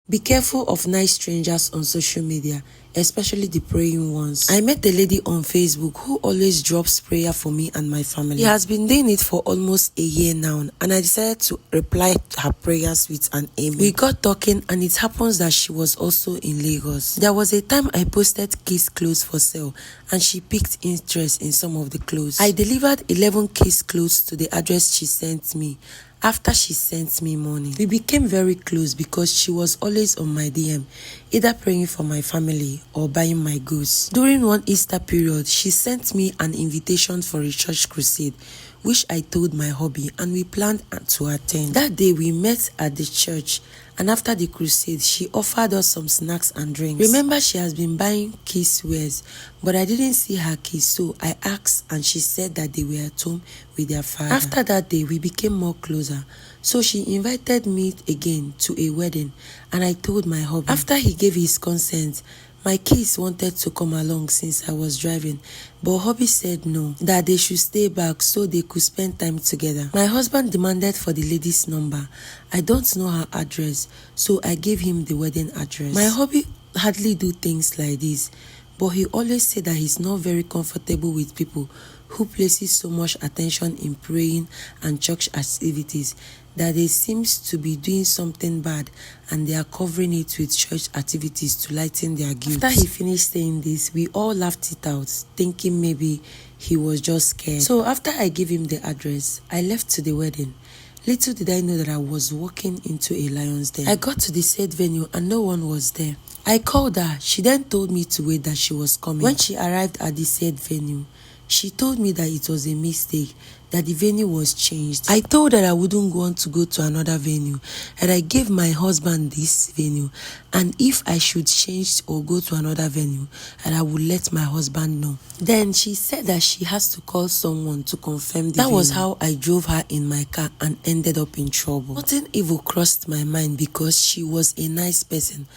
Be careful of nice strangers on social media, especially the praying ones. I met a lady on Facebook who always drops prayer for me and my family. He has been doing it for almost a year now, and I decided to reply to her prayers with an amen. We got talking, and it happens that she was also in Lagos. There was a time I posted kids clothes for sale, and she picked interest in some of the clothes. I delivered 11 kids clothes to the address she sent me. After she sent me money, we became very close because she was always on my DM, either praying for my family or buying my goods. During one Easter period, she sent me an invitation for a church crusade, which I told my hubby, and we planned to attend. That day we met at the church, and after the crusade, she offered us some snacks and drinks. Remember, she has been buying kids' wares, but I didn't see her kids, so I asked, and she said that they were at home with their father. After that day, we became more closer, so she invited me again to a wedding, and I told my hubby. After he gave his consent, my kids wanted to come along since I was driving, but hubby said no, that they should stay back so they could spend time together. My husband demanded for the lady's number. I don't know her address, so I gave him the wedding address. My hubby hardly do things like this, but he always said that he's not very comfortable with people who places so much attention in praying and church activities that they seems to be doing something bad, and they are covering it with church activities to lighten their guilt. After he finished saying this, we all laughed it out, thinking maybe he was just scared. So after I gave him the address, I left to the wedding. Little did I know that I was walking into a lion's den. I got to the said venue and no one was there. I called her. She then told me to wait, that she was coming. When she arrived at the said venue, she told me that it was a mistake, that the venue was changed. I told her I wouldn't want to go to another venue, and I gave my husband this venue, and if I should change or go to another venue, and I would let my husband know. Then she said that she has to call someone to confirm the venue. That was how I drove her in my car and ended up in trouble. Nothing evil crossed my mind because she was a nice person.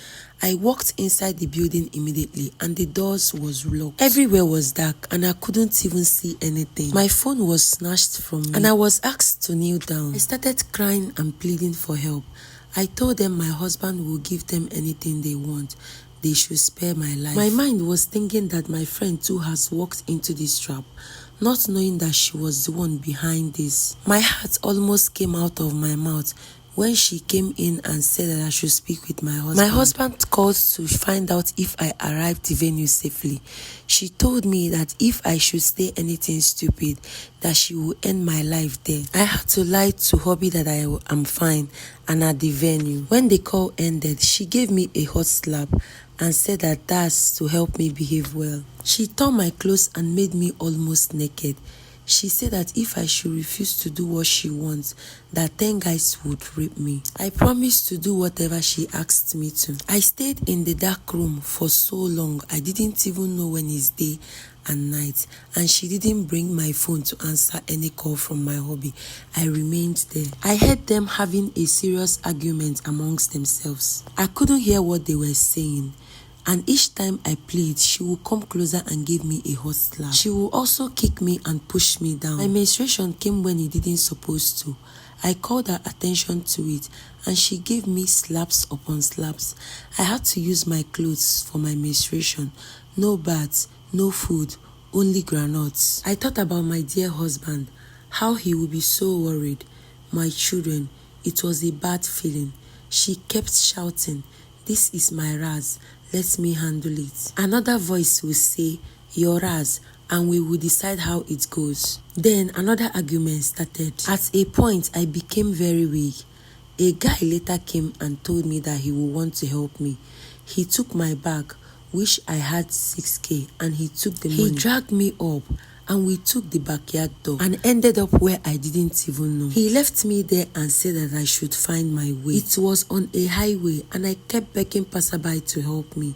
I walked inside the building immediately, and the doors was locked. Everywhere was dark, and I couldn't even see anything. My phone was snatched from me, and I was asked to kneel down. I started crying and pleading for help. I told them my husband will give them anything they want. They should spare my life. My mind was thinking that my friend too has walked into this trap, not knowing that she was the one behind this. My heart almost came out of my mouth when she came in and said that I should speak with my husband. My husband called to find out if I arrived the venue safely. She told me that if I should say anything stupid, that she will end my life there. I had to lie to hubby that I am fine and at the venue. When the call ended, she gave me a hot slap and said that that's to help me behave well. She tore my clothes and made me almost naked. She said that if I should refuse to do what she wants, that 10 guys would rape me. I promised to do whatever she asked me to. I stayed in the dark room for so long, I didn't even know when it's day and night, and she didn't bring my phone to answer any call from my hubby. I remained there. I heard them having a serious argument amongst themselves. I couldn't hear what they were saying, and each time I plead, she will come closer and give me a hot slap. She will also kick me and push me down. My menstruation came when it didn't supposed to. I called her attention to it, and she gave me slaps upon slaps. I had to use my clothes for my menstruation. No baths, no food, only granules. I thought about my dear husband, how he would be so worried. My children, it was a bad feeling. She kept shouting, "This is my Raz. Let me handle it." Another voice will say, "Your Raz, and we will decide how it goes." Then another argument started. At a point, I became very weak. A guy later came and told me that he would want to help me. He took my bag, which I had 6K, and he took the money. He dragged me up, and we took the backyard door and ended up where I didn't even know. He left me there and said that I should find my way. It was on a highway, and I kept begging passerby to help me.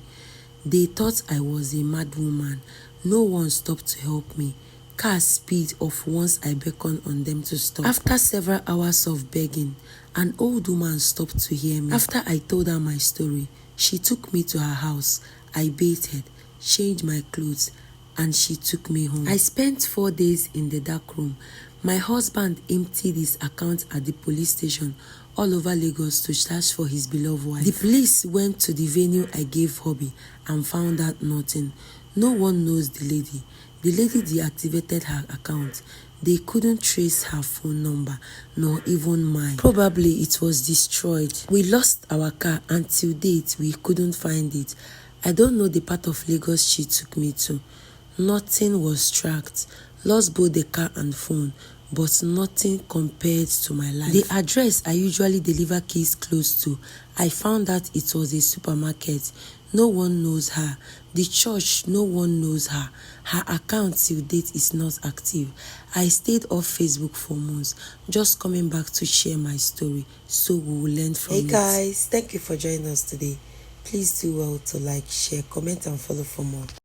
They thought I was a mad woman. No one stopped to help me. Cars speed off once I beckoned on them to stop. After several hours of begging, an old woman stopped to hear me. After I told her my story, she took me to her house. I bathed, changed my clothes, and she took me home. I spent 4 days in the dark room. My husband emptied his account at the police station all over Lagos to search for his beloved wife. The police went to the venue I gave Hobby and found out nothing. No one knows the lady. The lady deactivated her account. They couldn't trace her phone number, nor even mine. Probably it was destroyed. We lost our car, and till date we couldn't find it. I don't know the part of Lagos she took me to. Nothing was tracked. Lost both the car and phone, but nothing compared to my life. The address I usually deliver keys close to, I found out it was a supermarket. No one knows her. The church, no one knows her. Her account till date is not active. I stayed off Facebook for months, just coming back to share my story, so we will learn from it. Hey guys, thank you for joining us today. Please do well to like, share, comment and follow for more.